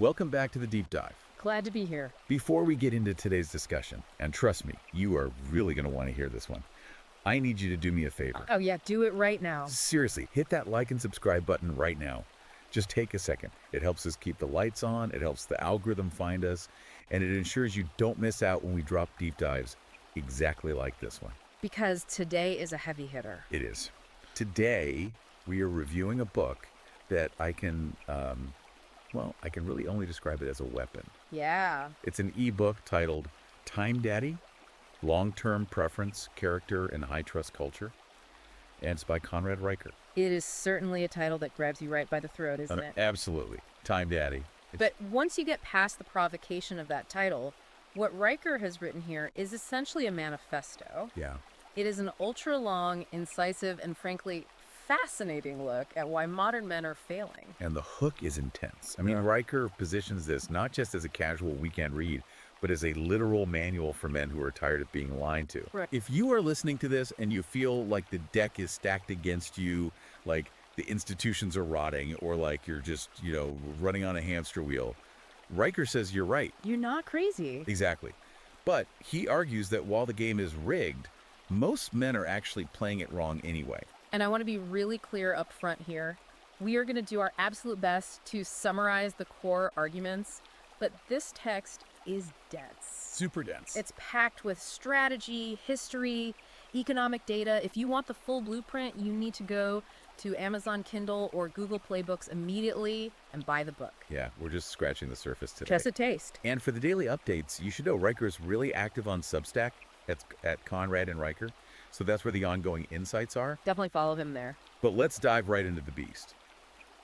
Welcome back to the Deep Dive. Glad to be here. Before we get into today's discussion, and trust me, you are really going to want to hear this one, I need you to do me a favor. Oh yeah, do it right now. Seriously, hit that like and subscribe button right now. Just take a second. It helps us keep the lights on, it helps the algorithm find us, and it ensures you don't miss out when we drop deep dives exactly like this one. Because today is a heavy hitter. It is. Today, we are reviewing a book that I can really only describe it as a weapon. Yeah. It's an ebook titled Time Daddy, Long-Term Preference, Character, and High-Trust Culture, and it's by Conrad Reicher. It is certainly a title that grabs you right by the throat, isn't it? Absolutely. Time Daddy. But once you get past the provocation of that title, what Reicher has written here is essentially a manifesto. Yeah. It is an ultra-long, incisive, and frankly, fascinating look at why modern men are failing. And the hook is intense. I mean, Reicher positions this not just as a casual weekend read, but as a literal manual for men who are tired of being lied to. Right. If you are listening to this and you feel like the deck is stacked against you, like the institutions are rotting, or like you're just, running on a hamster wheel, Reicher says you're right. You're not crazy. Exactly. But he argues that while the game is rigged, most men are actually playing it wrong anyway. And I want to be really clear up front here. We are going to do our absolute best to summarize the core arguments, but this text is dense. Super dense. It's packed with strategy, history, economic data. If you want the full blueprint, you need to go to Amazon Kindle or Google Play Books immediately and buy the book. Yeah, we're just scratching the surface today. Just a taste. And for the daily updates, you should know Reicher is really active on Substack at Conrad and Reicher. So that's where the ongoing insights are. Definitely follow him there. But let's dive right into the beast.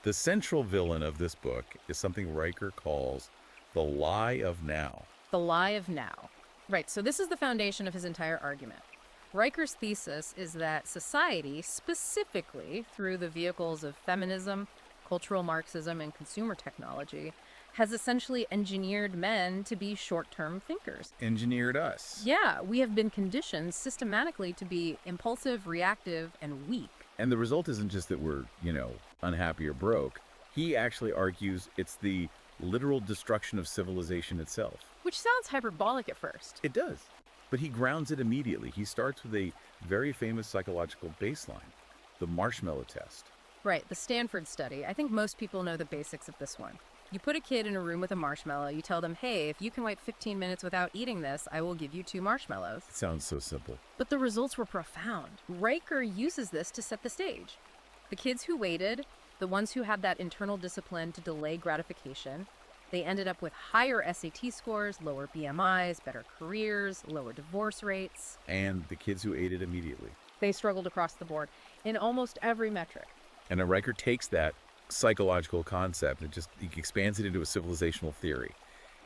The central villain of this book is something Reicher calls the lie of now. The lie of now. Right, so this is the foundation of his entire argument. Reicher's thesis is that society, specifically through the vehicles of feminism, cultural Marxism, and consumer technology, has essentially engineered men to be short-term thinkers. Engineered us. Yeah, we have been conditioned systematically to be impulsive, reactive, and weak. And the result isn't just that we're, unhappy or broke. He actually argues it's the literal destruction of civilization itself. Which sounds hyperbolic at first. It does. But he grounds it immediately. He starts with a very famous psychological baseline, the marshmallow test. Right, the Stanford study. I think most people know the basics of this one. You put a kid in a room with a marshmallow, you tell them, hey, if you can wait 15 minutes without eating this, I will give you 2 marshmallows. It sounds so simple. But the results were profound. Reicher uses this to set the stage. The kids who waited, the ones who had that internal discipline to delay gratification, they ended up with higher SAT scores, lower BMIs, better careers, lower divorce rates. And the kids who ate it immediately. They struggled across the board in almost every metric. And then Reicher takes that psychological concept and he expands it into a civilizational theory.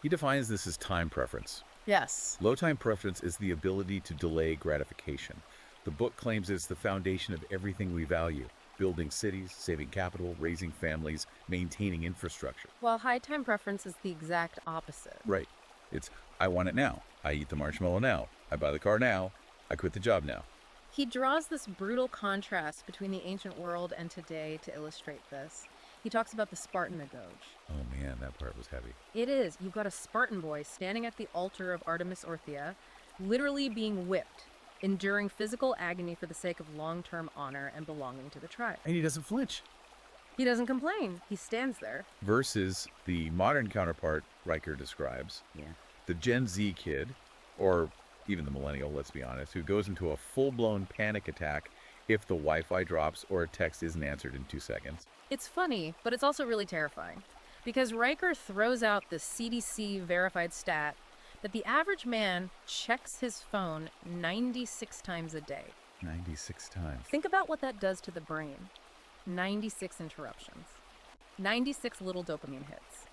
He defines this as time preference. Yes. Low time preference is the ability to delay gratification. The book claims it's the foundation of everything we value: building cities, saving capital, raising families, maintaining infrastructure. While high time preference is the exact opposite. Right. It's, I want it now. I eat the marshmallow now. I buy the car now. I quit the job now. He draws this brutal contrast between the ancient world and today to illustrate this. He talks about the Spartanagoge. Oh man, that part was heavy. It is. You've got a Spartan boy standing at the altar of Artemis Orthia, literally being whipped, enduring physical agony for the sake of long-term honor and belonging to the tribe. And he doesn't flinch. He doesn't complain. He stands there. Versus the modern counterpart Reicher describes, Yeah. the Gen Z kid, or even the millennial, let's be honest, who goes into a full-blown panic attack if the Wi-Fi drops or a text isn't answered in 2 seconds. It's funny, but it's also really terrifying, because Reicher throws out the CDC verified stat that the average man checks his phone 96 times a day. 96 times. Think about what that does to the brain. 96 interruptions. 96 little dopamine hits.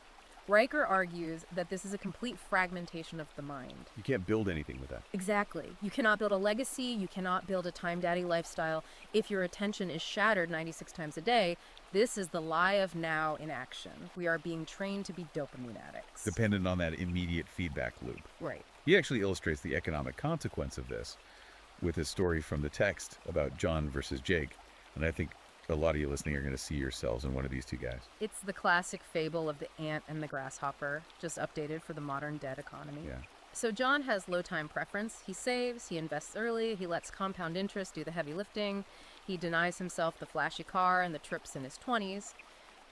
Reicher argues that this is a complete fragmentation of the mind. You can't build anything with that. Exactly. You cannot build a legacy, you cannot build a time daddy lifestyle if your attention is shattered 96 times a day. This is the lie of now in action. We are being trained to be dopamine addicts. Dependent on that immediate feedback loop. Right. He actually illustrates the economic consequence of this with his story from the text about John versus Jake. And I think A lot of you listening are going to see yourselves in one of these two guys. It's the classic fable of the ant and the grasshopper, just updated for the modern debt economy. Yeah. So John has low time preference. He saves, he invests early, he lets compound interest do the heavy lifting. He denies himself the flashy car and the trips in his 20s.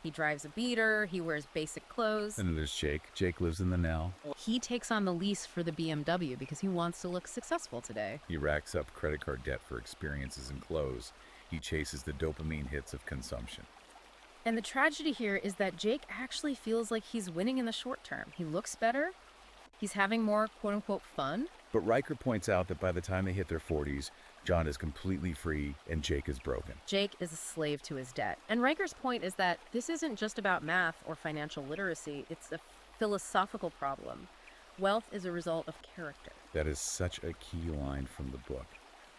He drives a beater, he wears basic clothes. And then there's Jake. Jake lives in the now. He takes on the lease for the BMW because he wants to look successful today. He racks up credit card debt for experiences and clothes. He chases the dopamine hits of consumption. And the tragedy here is that Jake actually feels like he's winning in the short term. He looks better, he's having more quote-unquote fun. But Riker points out that by the time they hit their 40s, John is completely free and Jake is broken. Jake is a slave to his debt. And Riker's point is that this isn't just about math or financial literacy, it's a philosophical problem. Wealth is a result of character. That is such a key line from the book.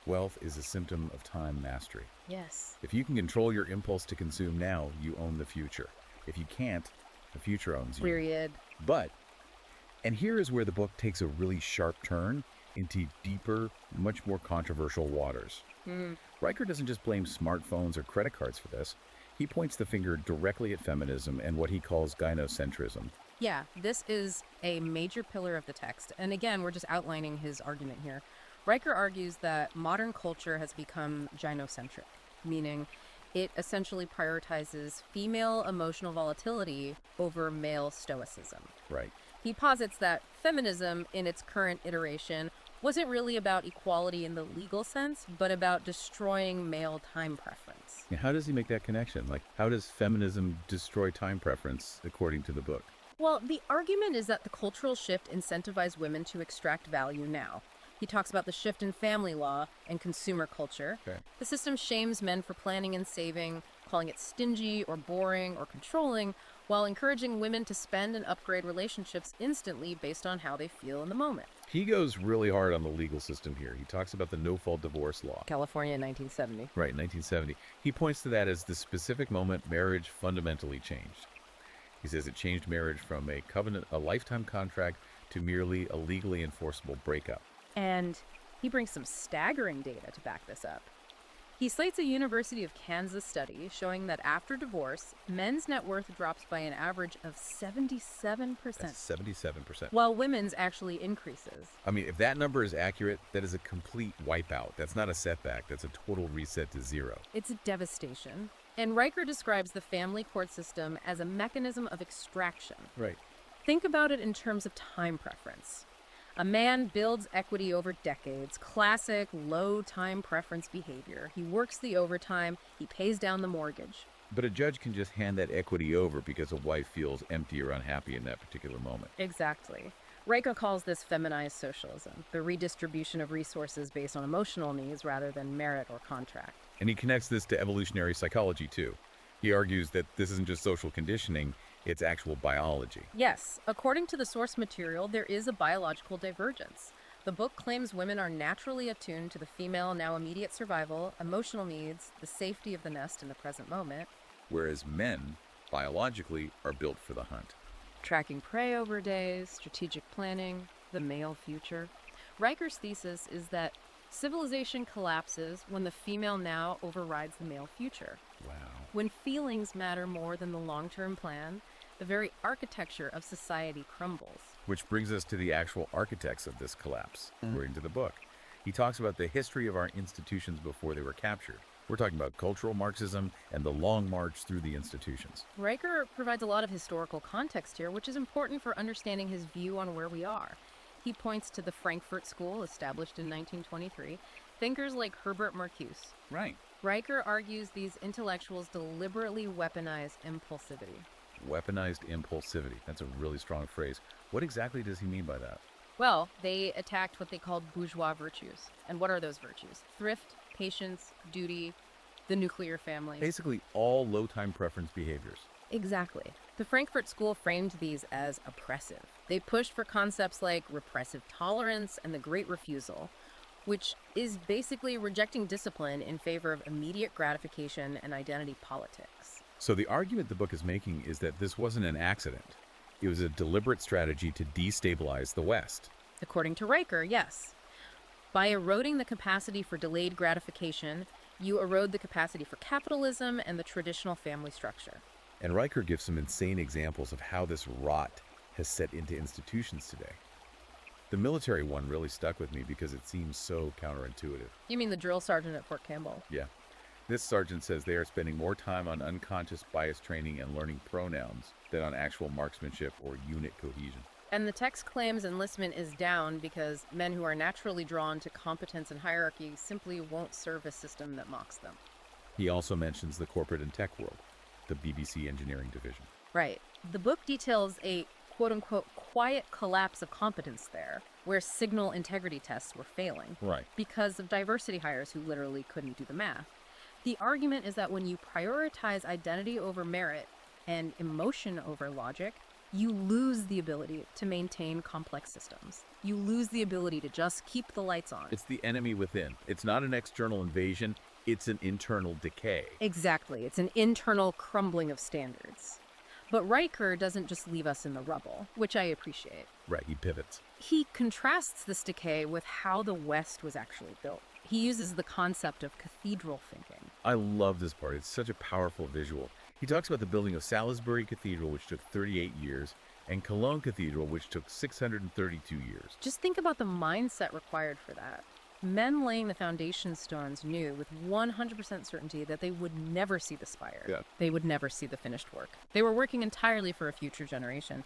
Wealth is a symptom of time mastery. Yes. If you can control your impulse to consume now, you own the future. If you can't, the future owns you. Period. But, and here is where the book takes a really sharp turn into deeper, much more controversial waters. Riker doesn't just blame smartphones or credit cards for this. He points the finger directly at feminism and what he calls gynocentrism. Yeah, this is a major pillar of the text. And again, we're just outlining his argument here. Riker argues that modern culture has become gynocentric, meaning it essentially prioritizes female emotional volatility over male stoicism. Right. He posits that feminism, in its current iteration, wasn't really about equality in the legal sense, but about destroying male time preference. And how does he make that connection? Like, how does feminism destroy time preference, according to the book? Well, the argument is that the cultural shift incentivized women to extract value now. He talks about the shift in family law and consumer culture. Okay. The system shames men for planning and saving, calling it stingy or boring or controlling, while encouraging women to spend and upgrade relationships instantly based on how they feel in the moment. He goes really hard on the legal system here. He talks about the no-fault divorce law. California in 1970. Right, 1970. He points to that as the specific moment marriage fundamentally changed. He says it changed marriage from a covenant, a lifetime contract, to merely a legally enforceable breakup. And he brings some staggering data to back this up. He cites a University of Kansas study showing that after divorce, men's net worth drops by an average of 77%, That's 77%. while women's actually increases. I mean, if that number is accurate, that is a complete wipeout. That's not a setback. That's a total reset to zero. It's a devastation. And Riker describes the family court system as a mechanism of extraction. Right. Think about it in terms of time preference. A man builds equity over decades, classic low time preference behavior. He works the overtime, he pays down the mortgage. But a judge can just hand that equity over because a wife feels empty or unhappy in that particular moment. Exactly. Riker calls this feminized socialism, the redistribution of resources based on emotional needs rather than merit or contract. And he connects this to evolutionary psychology, too. He argues that this isn't just social conditioning, it's actual biology. Yes, according to the source material, there is a biological divergence. The book claims women are naturally attuned to the female now immediate survival, emotional needs, the safety of the nest in the present moment. Whereas men, biologically, are built for the hunt. Tracking prey over days, strategic planning, the male future. Riker's thesis is that civilization collapses when the female now overrides the male future. Wow. When feelings matter more than the long-term plan, the very architecture of society crumbles. Which brings us to the actual architects of this collapse, according to the book. He talks about the history of our institutions before they were captured. We're talking about cultural Marxism and the long march through the institutions. Riker provides a lot of historical context here, which is important for understanding his view on where we are. He points to the Frankfurt School, established in 1923, thinkers like Herbert Marcuse. Right. Riker argues these intellectuals deliberately weaponize impulsivity. Weaponized impulsivity. That's a really strong phrase. What exactly does he mean by that? Well, they attacked what they called bourgeois virtues. And what are those virtues? Thrift, patience, duty, the nuclear family. Basically, all low time preference behaviors. Exactly. The Frankfurt School framed these as oppressive. They pushed for concepts like repressive tolerance and the Great Refusal, which is basically rejecting discipline in favor of immediate gratification and identity politics. So the argument the book is making is that this wasn't an accident. It was a deliberate strategy to destabilize the West. According to Riker, yes. By eroding the capacity for delayed gratification, You erode the capacity for capitalism and the traditional family structure. And Riker gives some insane examples of how this rot has set into institutions today. The military one really stuck with me because it seems so counterintuitive. You mean the drill sergeant at Fort Campbell? Yeah. This sergeant says they are spending more time on unconscious bias training and learning pronouns than on actual marksmanship or unit cohesion. And the text claims enlistment is down because men who are naturally drawn to competence and hierarchy simply won't serve a system that mocks them. He also mentions the corporate and tech world, the BBC engineering division. Right. The book details a quote-unquote quiet collapse of competence there, where signal integrity tests were failing. Right. Because of diversity hires who literally couldn't do the math. The argument is that when you prioritize identity over merit and emotion over logic, you lose the ability to maintain complex systems. You lose the ability to just keep the lights on. It's the enemy within. It's not an external invasion, it's an internal decay. Exactly. It's an internal crumbling of standards. But Riker doesn't just leave us in the rubble, which I appreciate. Right, he pivots. He contrasts this decay with how the West was actually built. He uses the concept of cathedral thinking. I love this part. It's such a powerful visual. He talks about the building of Salisbury Cathedral, which took 38 years, and Cologne Cathedral, which took 632 years. Just think about the mindset required for that. Men laying the foundation stones knew with 100% certainty that they would never see the spire. Yeah. They would never see the finished work. They were working entirely for a future generation.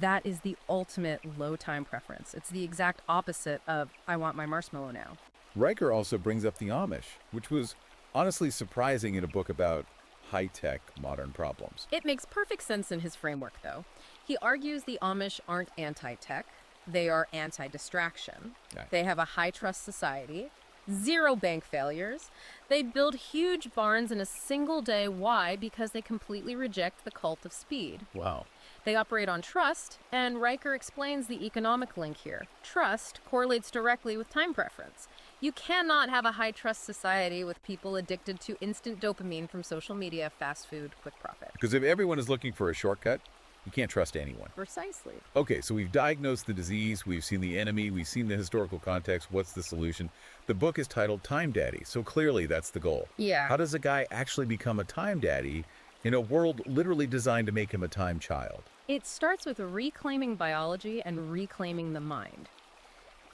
That is the ultimate low time preference. It's the exact opposite of, I want my marshmallow now. Riker also brings up the Amish, which was honestly surprising in a book about high-tech modern problems. It makes perfect sense in his framework, though. He argues the Amish aren't anti-tech. They are anti-distraction. Right. They have a high-trust society, zero bank failures. They build huge barns in a single day. Why? Because they completely reject the cult of speed. Wow. They operate on trust, and Riker explains the economic link here. Trust correlates directly with time preference. You cannot have a high-trust society with people addicted to instant dopamine from social media, fast food, quick profit. Because if everyone is looking for a shortcut, you can't trust anyone. Precisely. Okay, so we've diagnosed the disease, we've seen the enemy, we've seen the historical context. What's the solution? The book is titled Time Daddy, so clearly that's the goal. Yeah. How does a guy actually become a time daddy in a world literally designed to make him a time child? It starts with reclaiming biology and reclaiming the mind.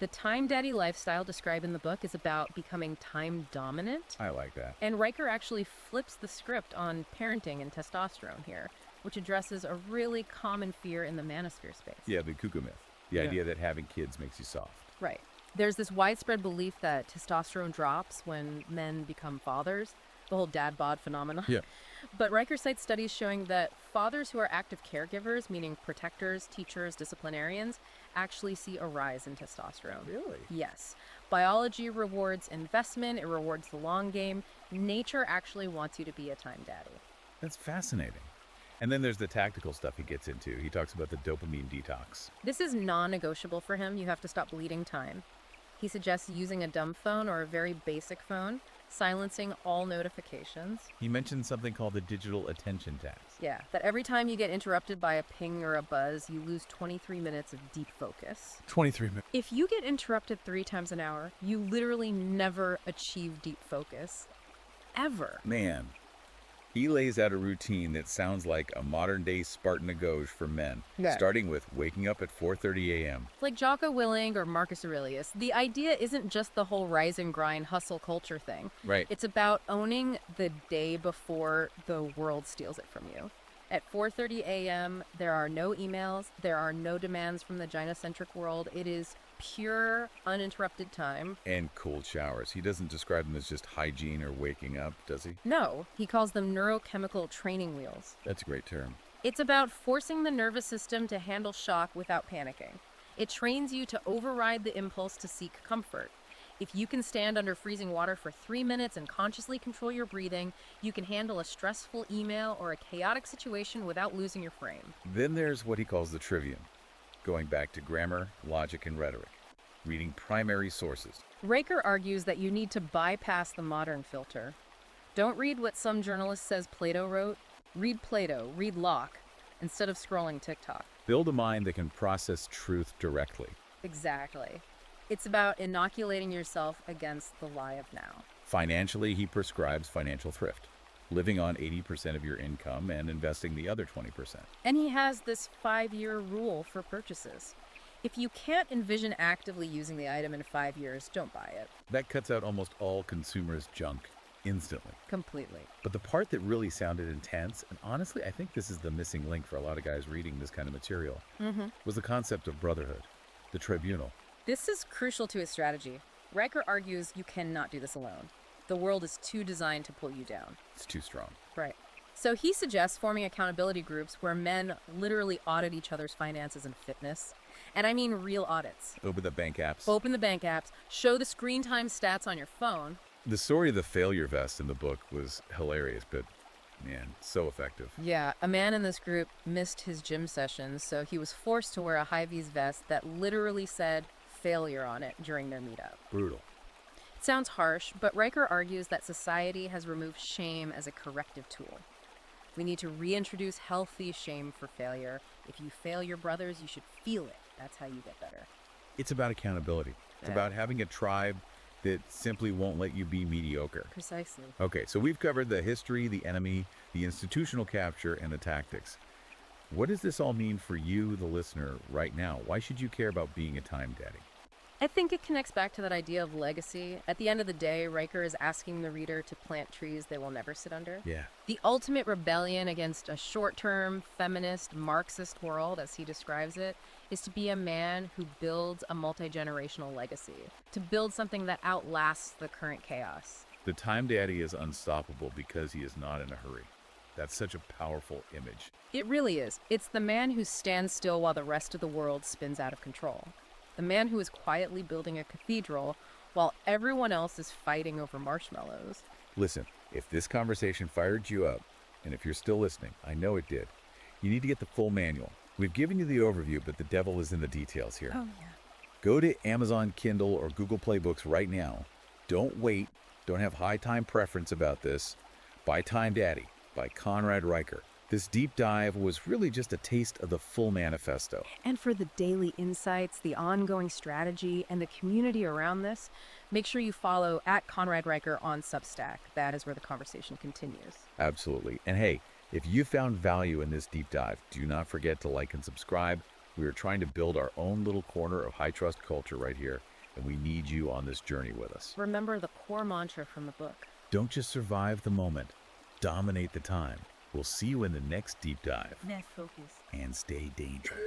The time daddy lifestyle described in the book is about becoming time dominant. I like that. And Riker actually flips the script on parenting and testosterone here, which addresses a really common fear in the manosphere space. Yeah, the cuckoo myth. The idea that having kids makes you soft. Right. There's this widespread belief that testosterone drops when men become fathers, the whole dad bod phenomenon. Yeah. But Riker cites studies showing that fathers who are active caregivers, meaning protectors, teachers, disciplinarians, actually see a rise in testosterone. Really? Yes. Biology rewards investment, it rewards the long game. Nature actually wants you to be a time daddy. That's fascinating. And then there's the tactical stuff he gets into. He talks about the dopamine detox. This is non-negotiable for him. You have to stop bleeding time. He suggests using a dumb phone or a very basic phone, silencing all notifications. He mentions something called the digital attention tax. Yeah, that every time you get interrupted by a ping or a buzz, you lose 23 minutes of deep focus. 23 minutes. If you get interrupted 3 times an hour, you literally never achieve deep focus. Ever. Man, he lays out a routine that sounds like a modern-day Spartan gauche for men, Yeah. starting with waking up at 4:30 a.m. Like Jocko Willing or Marcus Aurelius, the idea isn't just the whole rise and grind hustle culture thing. Right. It's about owning the day before the world steals it from you. At 4:30 a.m., there are no emails, there are no demands from the gynocentric world. It is pure, uninterrupted time. And cold showers. He doesn't describe them as just hygiene or waking up, does he? No, he calls them neurochemical training wheels. That's a great term. It's about forcing the nervous system to handle shock without panicking. It trains you to override the impulse to seek comfort. If you can stand under freezing water for 3 minutes and consciously control your breathing, you can handle a stressful email or a chaotic situation without losing your frame. Then there's what he calls the trivium, going back to grammar, logic, and rhetoric, reading primary sources. Riker argues that you need to bypass the modern filter. Don't read what some journalist says Plato wrote. Read Plato, read Locke, instead of scrolling TikTok. Build a mind that can process truth directly. Exactly. It's about inoculating yourself against the lie of now. Financially, he prescribes financial thrift, living on 80% of your income and investing the other 20%. And he has this 5-year rule for purchases. If you can't envision actively using the item in 5 years, don't buy it. That cuts out almost all consumers' junk instantly. Completely. But the part that really sounded intense, and honestly, I think this is the missing link for a lot of guys reading this kind of material, was the concept of brotherhood, the tribunal. This is crucial to his strategy. Riker argues you cannot do this alone. The world is too designed to pull you down. It's too strong. Right. So he suggests forming accountability groups where men literally audit each other's finances and fitness. And I mean real audits. Open the bank apps. Open the bank apps, show the screen time stats on your phone. The story of the failure vest in the book was hilarious, but man, so effective. Yeah, a man in this group missed his gym sessions, so he was forced to wear a high-vis vest that literally said failure on it during their meetup. Brutal. It sounds harsh, but Riker argues that society has removed shame as a corrective tool. We need to reintroduce healthy shame for failure. If you fail your brothers, you should feel it. That's how you get better. It's about accountability. It's about having a tribe that simply won't let you be mediocre. Precisely. Okay, so we've covered the history, the enemy, the institutional capture, and the tactics. What does this all mean for you, the listener, right now? Why should you care about being a time daddy? I think it connects back to that idea of legacy. At the end of the day, Riker is asking the reader to plant trees they will never sit under. Yeah. The ultimate rebellion against a short-term, feminist, Marxist world, as he describes it, is to be a man who builds a multi-generational legacy, to build something that outlasts the current chaos. The time daddy is unstoppable because he is not in a hurry. That's such a powerful image. It really is. It's the man who stands still while the rest of the world spins out of control. The man who is quietly building a cathedral while everyone else is fighting over marshmallows. Listen, if this conversation fired you up, and if you're still listening, I know it did, you need to get the full manual. We've given you the overview, but the devil is in the details here. Oh, yeah. Go to Amazon Kindle or Google Play Books right now. Don't wait. Don't have high time preference about this. Buy Time Daddy by Conrad Riker. This deep dive was really just a taste of the full manifesto. And for the daily insights, the ongoing strategy, and the community around this, make sure you follow at Conrad Riker on Substack. That is where the conversation continues. Absolutely. And hey, if you found value in this deep dive, do not forget to like and subscribe. We are trying to build our own little corner of high trust culture right here, and we need you on this journey with us. Remember the core mantra from the book. Don't just survive the moment, dominate the time. We'll see you in the next deep dive. Net focus. And stay dangerous.